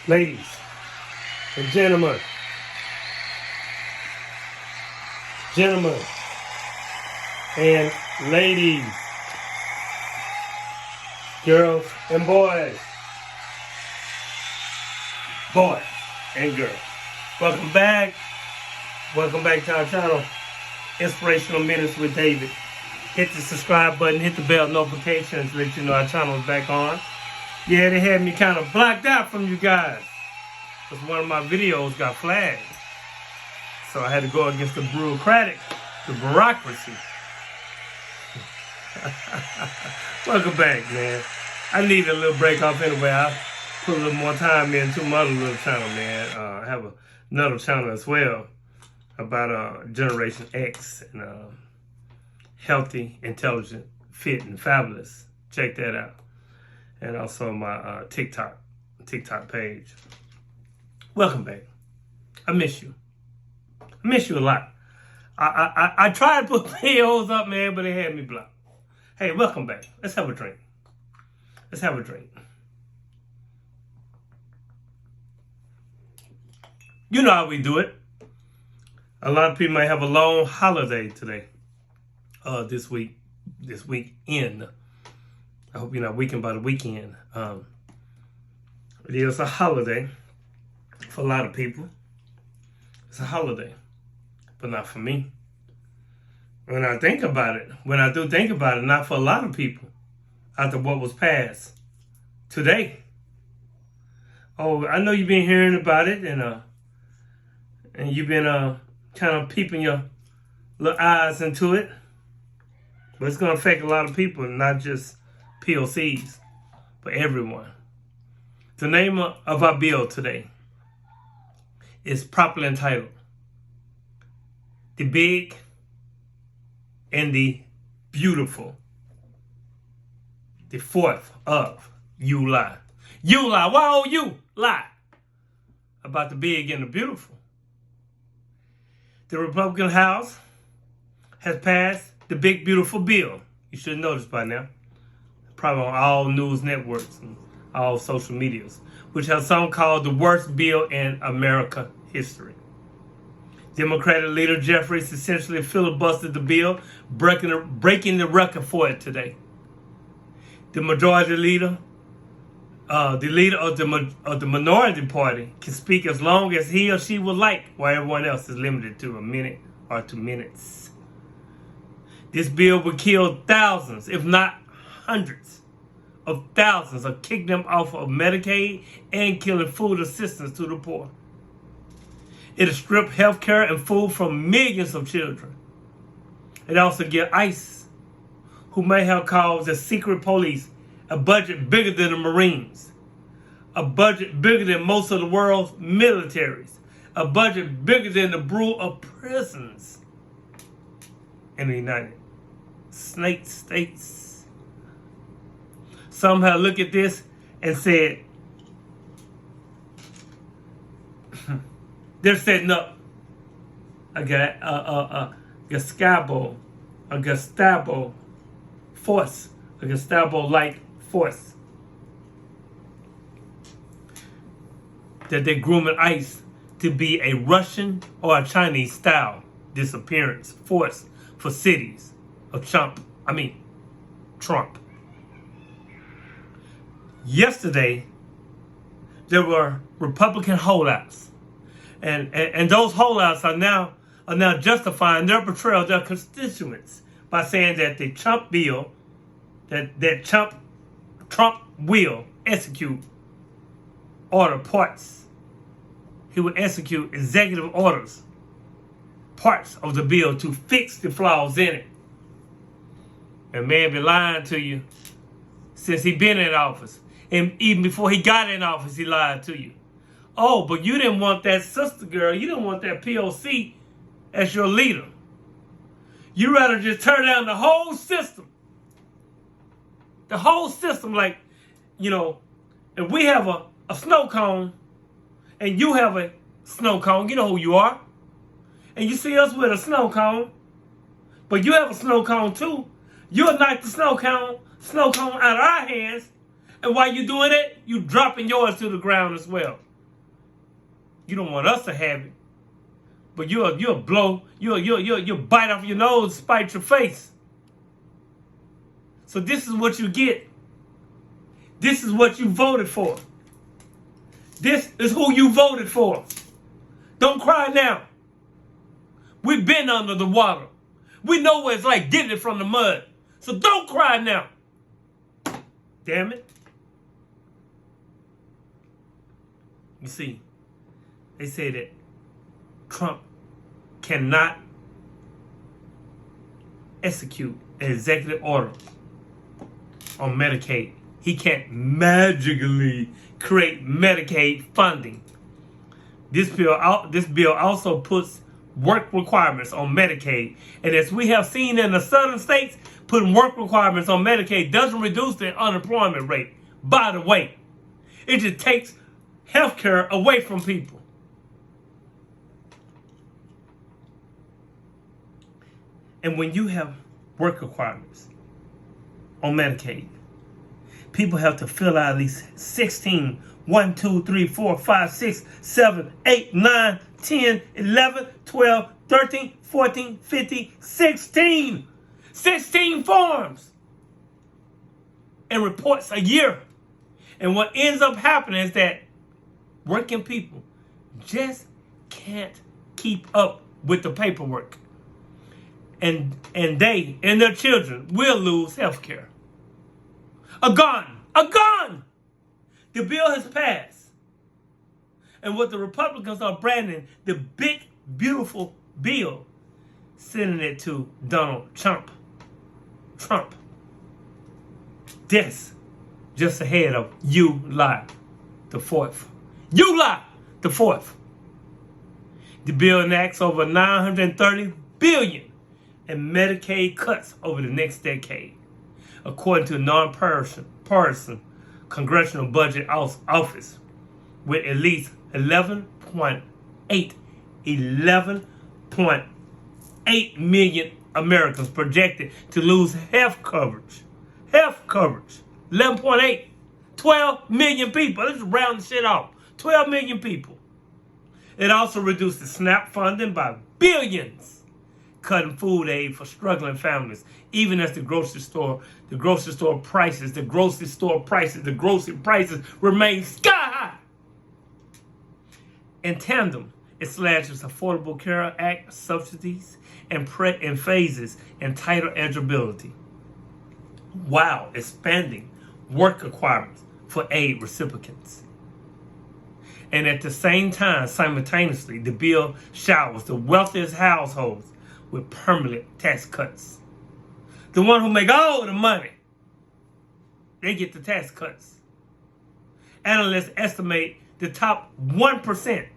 Ladies and gentlemen and ladies, girls and boys and girls. Welcome back. Welcome back to our channel, Inspirational Minutes with David. Hit the subscribe button, hit the bell notifications to let you know our channel is back on. Yeah, they had me kind of blocked out from you guys because one of my videos got flagged. So I had to go against the bureaucracy. Welcome back, man. I need a little break off anyway. I put a little more time into my other little channel, man. I have another channel as well about Generation X and healthy, intelligent, fit, and fabulous. Check that out. And also my TikTok page. Welcome back. I miss you. I miss you a lot. I tried to put videos up, man, but they had me blocked. Hey, welcome back. Let's have a drink. Let's have a drink. You know how we do it. A lot of people might have a long holiday today. This weekend. I hope you're not weakened by the weekend. It is a holiday for a lot of people. It's a holiday, but not for me. When I do think about it, not for a lot of people after what was passed today. Oh, I know you've been hearing about it and you've been kind of peeping your little eyes into it. But it's going to affect a lot of people, not just POCs, but everyone. The name of our bill today is properly entitled The Big and the Beautiful. The 4th of You Lie. You lie. Why oh you lie about the big and the beautiful? The Republican House has passed the big beautiful bill. You should know this by now. Probably on all news networks and all social medias, which has some called the worst bill in America history. Democratic leader Jeffries essentially filibustered the bill, breaking the record for it today. The majority leader, the leader of the minority party, can speak as long as he or she would like, while everyone else is limited to a minute or 2 minutes. This bill would kill thousands, if not hundreds of thousands, of kicking them off of Medicaid and killing food assistance to the poor. It'll strip health care and food from millions of children. It also gives ICE, who may have called the secret police, a budget bigger than the Marines, a budget bigger than most of the world's militaries, a budget bigger than the brew of prisons in the United States. Some have looked at this and said, they're setting up a Gestapo force, a Gestapo-like force that they're grooming ICE to be a Russian or a Chinese-style disappearance force for cities of Trump. Yesterday, there were Republican holdouts, and those holdouts are now justifying their betrayal of their constituents by saying that the Trump bill, that Trump will execute order parts. He will execute executive orders, parts of the bill to fix the flaws in it. And man be lying to you since he been in office. And even before he got in office, he lied to you. Oh, but you didn't want that sister girl. You didn't want that POC as your leader. You rather just turn down the whole system. The whole system, like, if we have a snow cone and you have a snow cone, you know who you are. And you see us with a snow cone, but you have a snow cone too. You'll knock the snow cone out of our hands. And while you're doing it, you dropping yours to the ground as well. You don't want us to have it. But you'll blow, you'll bite off your nose, spite your face. So this is what you get. This is what you voted for. This is who you voted for. Don't cry now. We've been under the water. We know what it's like getting it from the mud. So don't cry now. Damn it. You see, they say that Trump cannot execute an executive order on Medicaid. He can't magically create Medicaid funding. This bill also puts work requirements on Medicaid. And as we have seen in the southern states, putting work requirements on Medicaid doesn't reduce the unemployment rate. By the way, it just takes health care away from people. And when you have work requirements on Medicaid, people have to fill out at least 16, 1, 2, 3, 4, 5, 6, 7, 8, 9, 10, 11, 12, 13, 14, 15, 16. 16 forms and reports a year. And what ends up happening is that working people just can't keep up with the paperwork. And they and their children will lose health care. A gun! The bill has passed. And what the Republicans are branding the big, beautiful bill, sending it to Donald Trump. This just ahead of July the 4th. July the 4th. The bill enacts over $930 billion in Medicaid cuts over the next decade, according to a non-partisan Congressional Budget Office, with at least 11.8 million Americans projected to lose health coverage. 11.8. 12 million people. Let's round the shit off. 12 million people. It also reduced the SNAP funding by billions, cutting food aid for struggling families, even as the grocery prices remain sky high. In tandem, it slashes Affordable Care Act subsidies and phases entitled eligibility, while expanding work requirements for aid recipients. And at the same time, simultaneously, the bill showers the wealthiest households with permanent tax cuts. The one who make all the money, they get the tax cuts. Analysts estimate the top 1%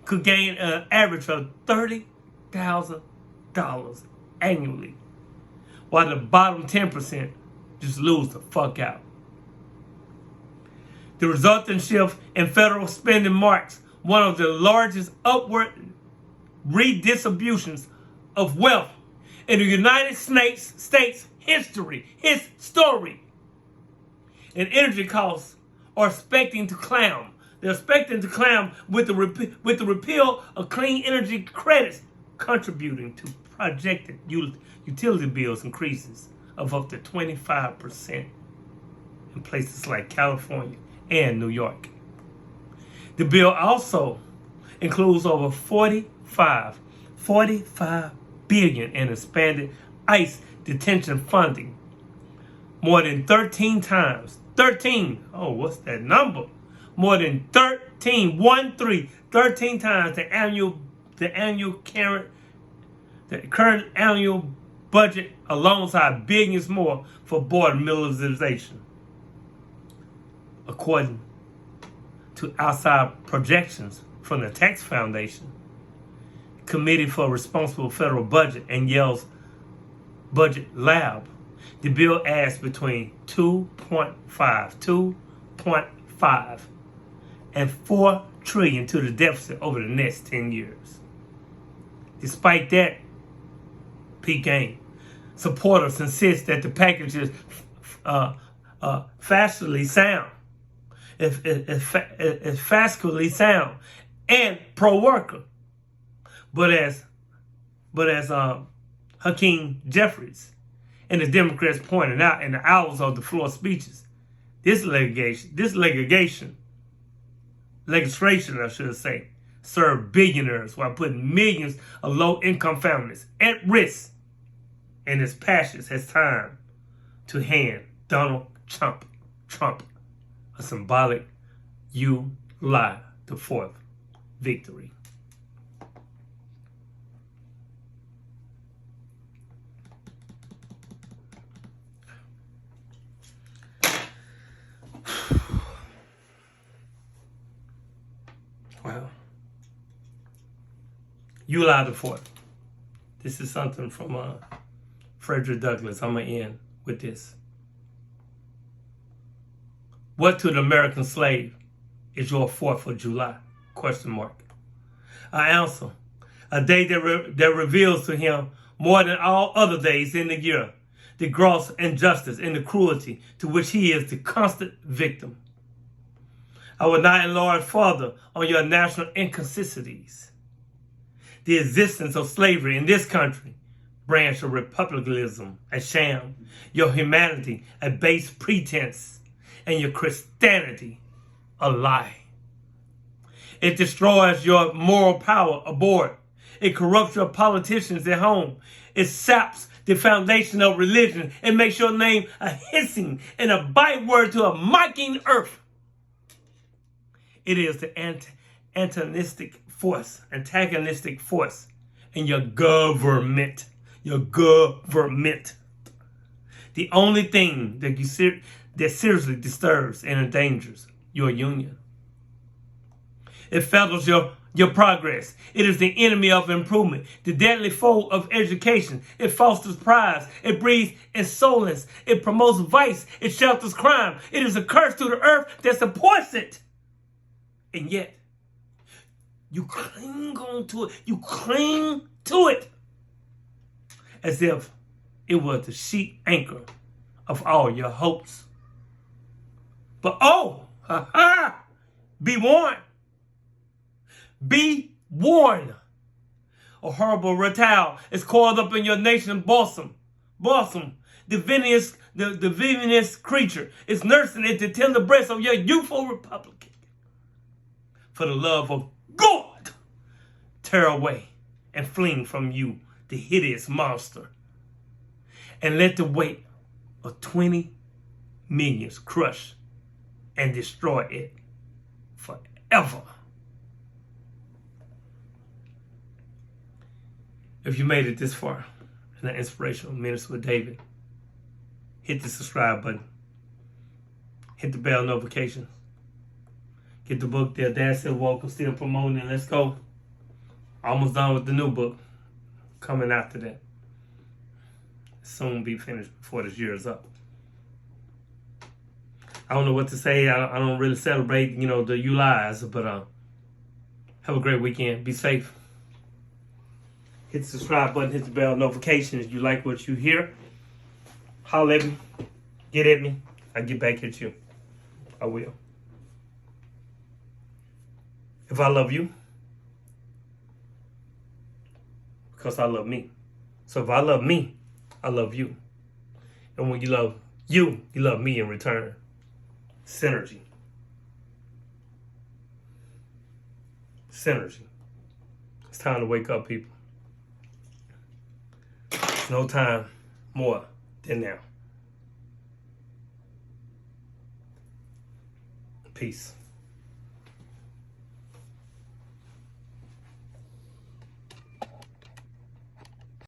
could gain an average of $30,000 annually, while the bottom 10% just lose the fuck out. The resulting shift in federal spending marks one of the largest upward redistributions of wealth in the United States history. And energy costs are expecting to climb. They're expecting to climb with the repeal of clean energy credits, contributing to projected utility bills increases of up to 25% in places like California and New York. The bill also includes over 45 billion in expanded ICE detention funding, more than 13 times. 13. Oh, what's that number? More than 13 times the current annual budget, alongside billions more for border militarization. According to outside projections from the Tax Foundation, Committee for Responsible Federal Budget, and Yale's Budget Lab, the bill adds between 2.5 and 4 trillion to the deficit over the next 10 years. Despite that, Pete Game supporters insist that the package is fiscally sound. It's fiscally sound and pro-worker. But as Hakeem Jeffries and the Democrats pointed out in the hours of the floor speeches, this legislation, I should say, served billionaires while putting millions of low-income families at risk. And it's passage has time to hand Donald Trump a symbolic July the 4th victory. Wow. July the 4th. This is something from Frederick Douglass. I'm going to end with this. What to the American slave is your 4th of July? Question mark. I answer, a day that reveals to him more than all other days in the year the gross injustice and the cruelty to which he is the constant victim. I will not enlarge further on your national inconsistencies. The existence of slavery in this country, branch of republicanism, a sham, your humanity, a base pretense, and your Christianity, a lie. It destroys your moral power aboard. It corrupts your politicians at home. It saps the foundation of religion and makes your name a hissing and a byword to a mocking earth. It is the antagonistic force in your government. The only thing that seriously disturbs and endangers your union. It feathers your progress. It is the enemy of improvement, the deadly foe of education. It fosters pride. It breeds insolence. It promotes vice. It shelters crime. It is a curse to the earth that supports it. And yet, you cling on to it. You cling to it as if it was the sheet anchor of all your hopes. But be warned. Be warned. A horrible reptile is coiled up in your nation's bosom. The venomous creature is nursing at the tender breast of your youthful republican. For the love of God, tear away and fling from you the hideous monster. And let the weight of 20 millions crush and destroy it forever. If you made it this far in the Inspirational Minutes with David, hit the subscribe button. Hit the bell notifications. Get the book there. Dad Said Welcome, still promoting it. Let's go. Almost done with the new book. Coming after that. Soon be finished before this year is up. I don't know what to say. I don't really celebrate, the Julys, but have a great weekend. Be safe. Hit the subscribe button, hit the bell notification if you like what you hear. Holler at me. Get at me. I'll get back at you. I will. If I love you, because I love me. So if I love me, I love you. And when you love you love me in return. Synergy. It's time to wake up, people. There's no time more than now. Peace.